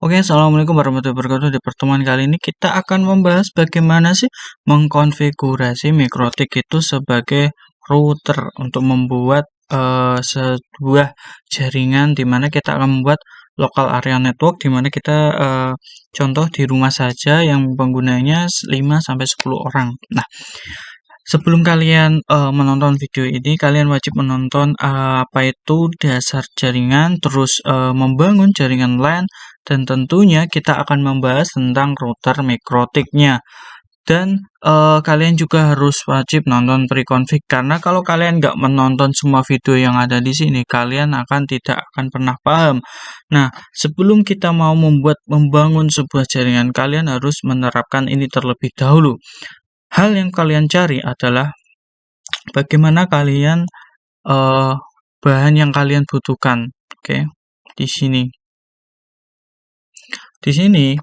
Oke, assalamualaikum warahmatullahi wabarakatuh. Di pertemuan kali ini kita akan membahas bagaimana sih mengkonfigurasi Mikrotik itu sebagai router untuk membuat sebuah jaringan di mana kita akan membuat local area network di mana kita contoh di rumah saja yang penggunanya 5 sampai 10 orang. Nah, sebelum kalian menonton video ini, kalian wajib menonton apa itu dasar jaringan, terus membangun jaringan LAN, dan tentunya kita akan membahas tentang router Mikrotiknya. Dan kalian juga harus wajib nonton pre-config karena kalau kalian nggak menonton semua video yang ada di sini, kalian tidak akan pernah paham. Nah, sebelum kita mau membangun sebuah jaringan, kalian harus menerapkan ini terlebih dahulu. Hal yang kalian cari adalah bagaimana kalian bahan yang kalian butuhkan. Oke, di sini. Di sini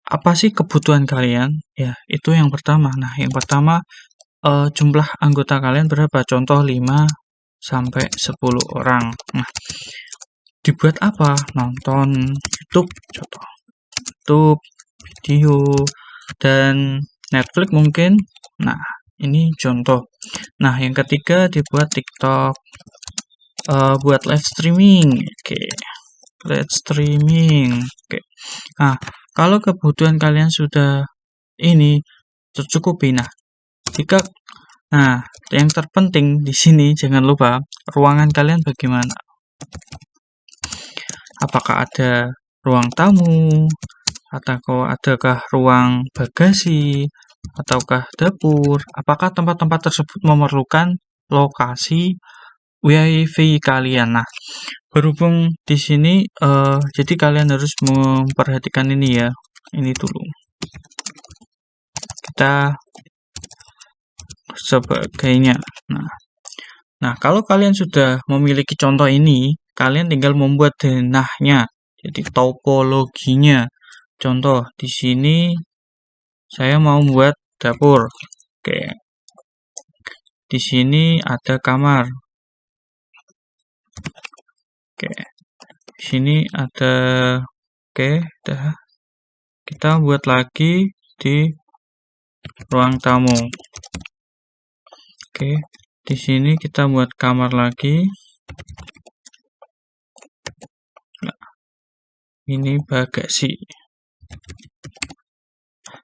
apa sih kebutuhan kalian? Ya, itu yang pertama. Nah, yang pertama jumlah anggota kalian berapa? Contoh 5 sampai 10 orang. Nah, dibuat apa? Nonton YouTube, contoh YouTube, video, dan Netflix mungkin. Nah, ini contoh. Nah, yang ketiga dibuat TikTok, buat live streaming. Oke, live streaming. Oke. Nah, kalau kebutuhan kalian sudah ini tercukupi, nah, yang terpenting di sini jangan lupa ruangan kalian bagaimana. Apakah ada ruang tamu, atau adakah ruang bagasi, ataukah dapur? Apakah tempat-tempat tersebut memerlukan lokasi WiFi kalian? Nah, berhubung di sini, jadi kalian harus memperhatikan ini ya. Ini dulu. Kita sebagainya. Nah, kalau kalian sudah memiliki contoh ini, kalian tinggal membuat denahnya, jadi topologinya. Contoh di sini saya mau buat dapur. Oke. Di sini ada kamar. Oke. Di sini ada dah. Kita buat lagi di ruang tamu. Oke. Di sini kita buat kamar lagi. Nah, ini bagasi.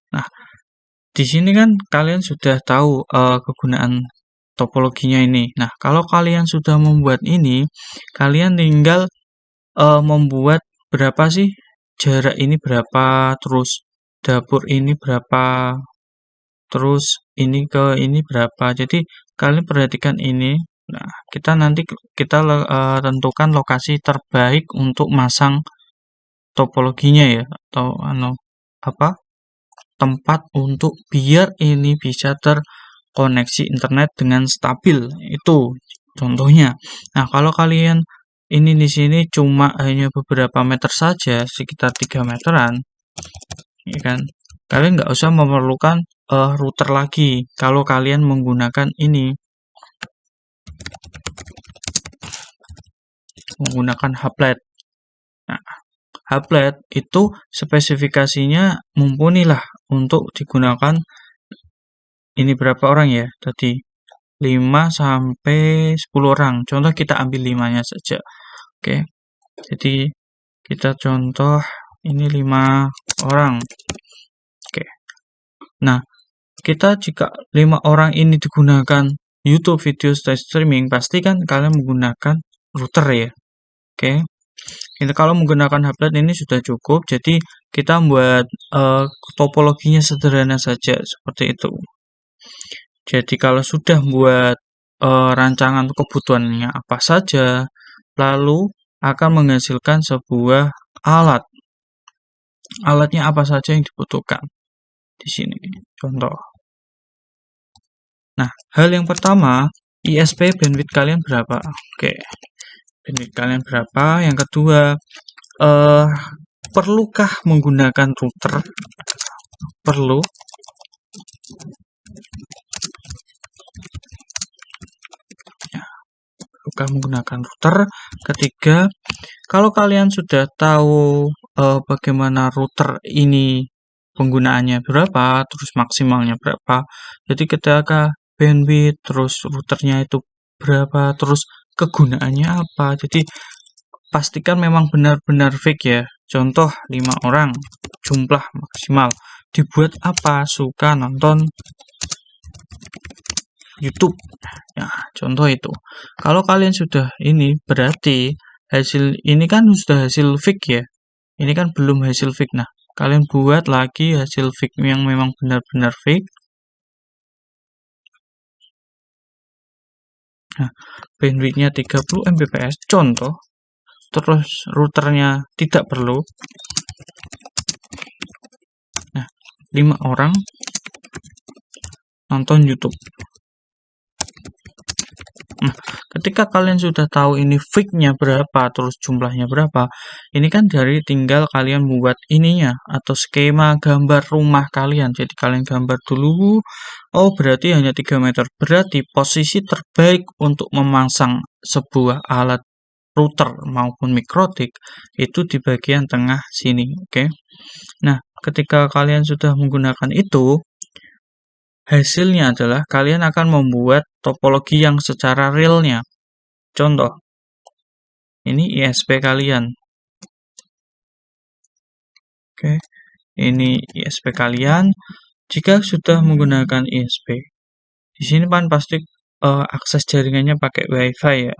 Nah, di sini kan kalian sudah tahu kegunaan topologinya ini. Nah, kalau kalian sudah membuat ini, kalian tinggal membuat berapa sih jarak ini berapa, terus dapur ini berapa, terus ini ke ini berapa. Jadi kalian perhatikan ini. Nah, kita tentukan lokasi terbaik untuk masang topologinya ya, atau tempat untuk biar ini bisa terkoneksi internet dengan stabil. Itu contohnya. Nah, kalau kalian ini di sini cuma hanya beberapa meter saja, sekitar 3 meteran, ya kan? Kalian nggak usah memerlukan router lagi kalau kalian menggunakan hublet. Nah, hublet itu spesifikasinya mumpuni lah untuk digunakan ini berapa orang ya? Tadi 5 sampai 10 orang. Contoh kita ambil 5-nya saja. Oke. Jadi kita contoh ini 5 orang. Oke. Nah, kita jika 5 orang ini digunakan YouTube video streaming, pasti kan kalian menggunakan router ya. Oke. Ini kalau menggunakan hublet ini sudah cukup. Jadi kita buat topologinya sederhana saja seperti itu. Jadi kalau sudah buat rancangan kebutuhannya apa saja, lalu akan menghasilkan sebuah alat. Alatnya apa saja yang dibutuhkan. Di sini contoh. Nah, hal yang pertama, ISP bandwidth kalian berapa? Oke. Bandwidth kalian berapa? Yang kedua, perlukah menggunakan router? Perlu. Menggunakan router. Ketiga, kalau kalian sudah tahu bagaimana router ini penggunaannya berapa, terus maksimalnya berapa. Jadi ketika bandwidth, terus routernya itu berapa, terus kegunaannya apa. Jadi pastikan memang benar-benar fix ya. Contoh 5 orang, jumlah maksimal. Dibuat apa? Suka nonton YouTube. Nah, contoh itu. Kalau kalian sudah ini, berarti hasil ini kan sudah hasil fix ya. Ini kan belum hasil fix. Nah, kalian buat lagi hasil fix yang memang benar-benar fix. Nah, bandwidthnya 30 Mbps, contoh. Terus routernya tidak perlu. Nah, 5 orang nonton YouTube. Nah, ketika kalian sudah tahu ini fix-nya berapa, terus jumlahnya berapa, ini kan dari tinggal kalian buat ininya, atau skema gambar rumah kalian. Jadi kalian gambar dulu, oh berarti hanya 3 meter. Berarti posisi terbaik untuk memasang sebuah alat router maupun mikrotik itu di bagian tengah sini, oke? Nah, ketika kalian sudah menggunakan itu, hasilnya adalah kalian akan membuat topologi yang secara realnya. Contoh, ini ISP kalian. Oke, ini ISP kalian. Jika sudah menggunakan ISP, di sini kan pasti akses jaringannya pakai WiFi ya.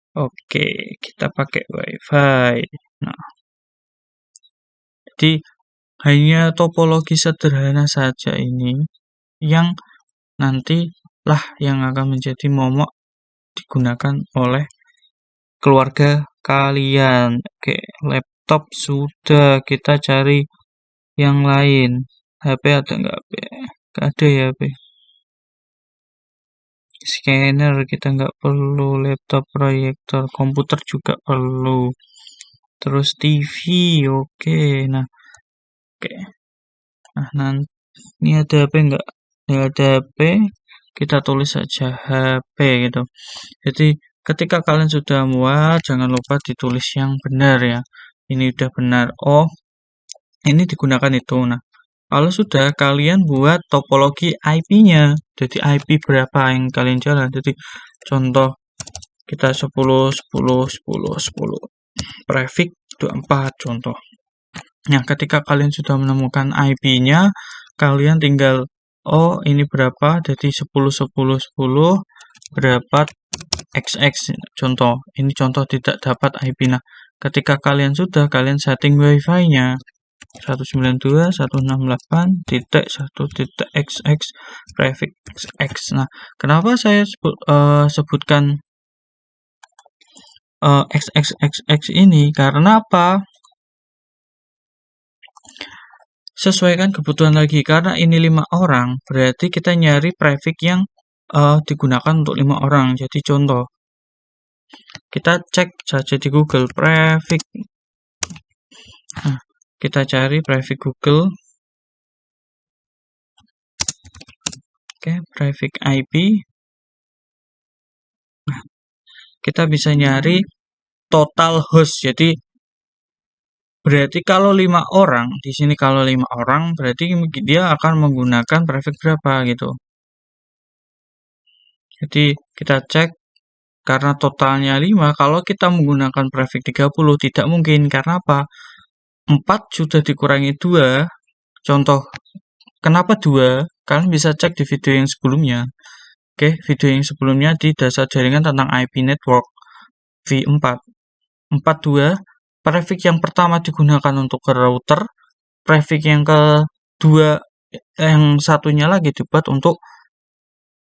Oke, kita pakai WiFi. Nah, jadi hanya topologi sederhana saja ini yang nantilah yang akan menjadi momok digunakan oleh keluarga kalian. Oke, laptop sudah, kita cari yang lain. HP ada nggak HP? Nggak ada ya HP. Scanner kita nggak perlu, laptop proyektor, komputer juga perlu. Terus TV, oke. Nah, oke. Nah, nanti ini ada HP nggak? Nggak ada HP, kita tulis saja HP gitu. Jadi ketika kalian sudah muat, jangan lupa ditulis yang benar ya. Ini udah benar. Oh, ini digunakan itu. Nah, kalau sudah kalian buat topologi IP-nya. Jadi IP berapa yang kalian jalan. Jadi contoh kita 10 10 10 10. Prefix 24 contoh. Nah, ketika kalian sudah menemukan IP-nya, kalian tinggal oh ini berapa? Jadi 10 10 10 berapa XX contoh. Ini contoh tidak dapat IP. Nah, ketika kalian sudah kalian setting WiFi-nya 192.168.1.xx prefix X. Nah, kenapa saya sebutkan XXXX ini? Karena apa? Sesuaikan kebutuhan lagi. Karena ini 5 orang, berarti kita nyari prefix yang digunakan untuk 5 orang. Jadi contoh, kita cek saja di Google prefix. Nah, kita cari prefix Google. Oke, prefix IP. Nah, kita bisa nyari total host. Jadi berarti kalau 5 orang, di sini kalau 5 orang, berarti dia akan menggunakan prefix berapa gitu. Jadi kita cek, karena totalnya 5, kalau kita menggunakan prefix 30, tidak mungkin. Karena apa? 4 sudah dikurangi 2. Contoh, kenapa 2? Kalian bisa cek di video yang sebelumnya. Oke, video yang sebelumnya di dasar jaringan tentang IP network V4. 42, prefix yang pertama digunakan untuk ke router, prefix yang kedua, yang satunya lagi dibuat untuk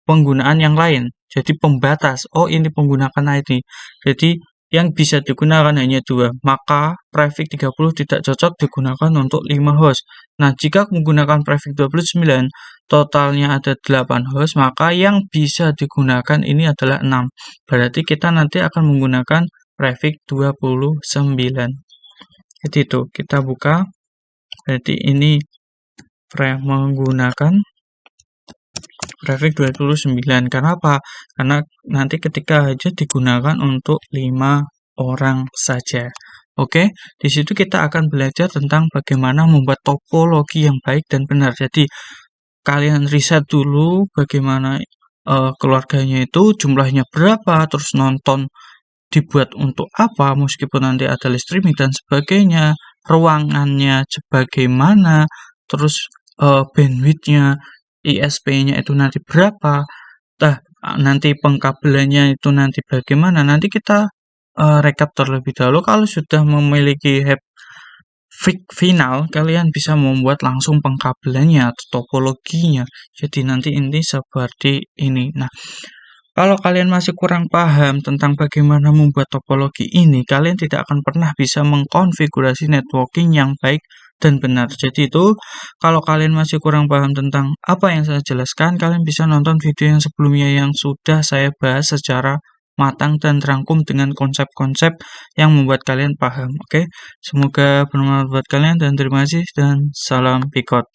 penggunaan yang lain. Jadi pembatas. Oh, ini penggunaan ID. Jadi yang bisa digunakan hanya 2. Maka prefix 30 tidak cocok digunakan untuk 5 host. Nah, jika menggunakan prefix 29, totalnya ada 8 host, maka yang bisa digunakan ini adalah 6. Berarti kita nanti akan menggunakan prefix 29. Jadi itu, kita buka. Berarti ini menggunakan prefix 29. Karena apa? Karena nanti ketika aja digunakan untuk 5 orang saja. Oke, di situ kita akan belajar tentang bagaimana membuat topologi yang baik dan benar. Jadi, kalian riset dulu bagaimana keluarganya itu jumlahnya berapa, terus nonton dibuat untuk apa, meskipun nanti ada live streaming dan sebagainya, ruangannya bagaimana, terus bandwidth-nya, ISP-nya itu nanti berapa, nanti pengkabelannya itu nanti bagaimana, nanti kita rekap terlebih dahulu. Kalau sudah memiliki final, kalian bisa membuat langsung pengkabelannya atau topologinya. Jadi nanti ini seperti ini. Nah, kalau kalian masih kurang paham tentang bagaimana membuat topologi ini, kalian tidak akan pernah bisa mengkonfigurasi networking yang baik dan benar. Jadi itu, kalau kalian masih kurang paham tentang apa yang saya jelaskan, kalian bisa nonton video yang sebelumnya yang sudah saya bahas secara matang dan terangkum dengan konsep-konsep yang membuat kalian paham. Oke, semoga bermanfaat buat kalian dan terima kasih dan salam Pikot.